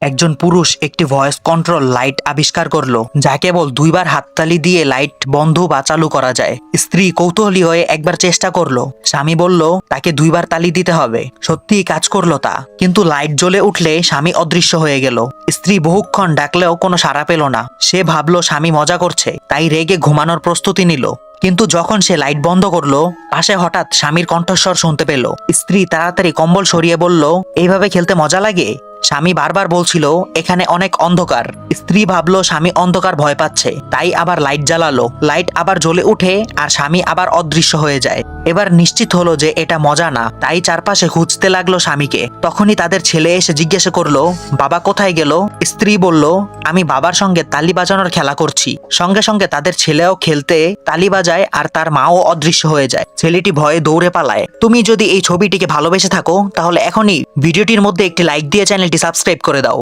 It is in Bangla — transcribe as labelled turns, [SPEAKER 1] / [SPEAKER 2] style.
[SPEAKER 1] একজন পুরুষ একটি ভয়েস কন্ট্রোল লাইট আবিষ্কার করলো, যা কেবল দুইবার হাততালি দিয়ে লাইট বন্ধ বা চালু করা যায়। স্ত্রী কৌতূহলী হয়ে একবার চেষ্টা করলো। স্বামী বলল তাকে দুইবার তালি দিতে হবে। সত্যিই কাজ করলো তা, কিন্তু লাইট জ্বলে উঠলে স্বামী অদৃশ্য হয়ে গেল। স্ত্রী বহুক্ষণ ডাকলেও কোনো সাড়া পেল না। সে ভাবলো স্বামী মজা করছে, তাই রেগে ঘুমানোর প্রস্তুতি নিল। কিন্তু যখন সে লাইট বন্ধ করলো, পাশে হঠাৎ স্বামীর কণ্ঠস্বর শুনতে পেল। স্ত্রী তাড়াতাড়ি কম্বল সরিয়ে বলল, এইভাবে খেলতে মজা লাগে? স্বামী বারবার বলছিল এখানে অনেক অন্ধকার। স্ত্রী ভাবলো স্বামী অন্ধকার ভয় পাচ্ছে, তাই আবার লাইট জ্বালালো। লাইট আবার জ্বলে উঠে আর স্বামী আবার অদৃশ্য হয়ে যায়। এবার নিশ্চিত হলো যে এটা মজা না, তাই চারপাশে খুঁজতে লাগলো স্বামীকে। তখনই তাদের ছেলে এসে জিজ্ঞাসা করলো, বাবা কোথায় গেল? স্ত্রী বলল, আমি বাবার সঙ্গে তালি বাজানোর খেলা করছি। সঙ্গে সঙ্গে তাদের ছেলেও খেলতে তালি বাজায় আর তার মাও অদৃশ্য হয়ে যায়। ছেলেটি ভয়ে দৌড়ে পালায়। তুমি যদি এই ছবিটিকে ভালোবেসে থাকো, তাহলে এখনই ভিডিওটির মধ্যে একটি লাইক দিয়ে চ্যানেলটি সাবস্ক্রাইব করে দাও।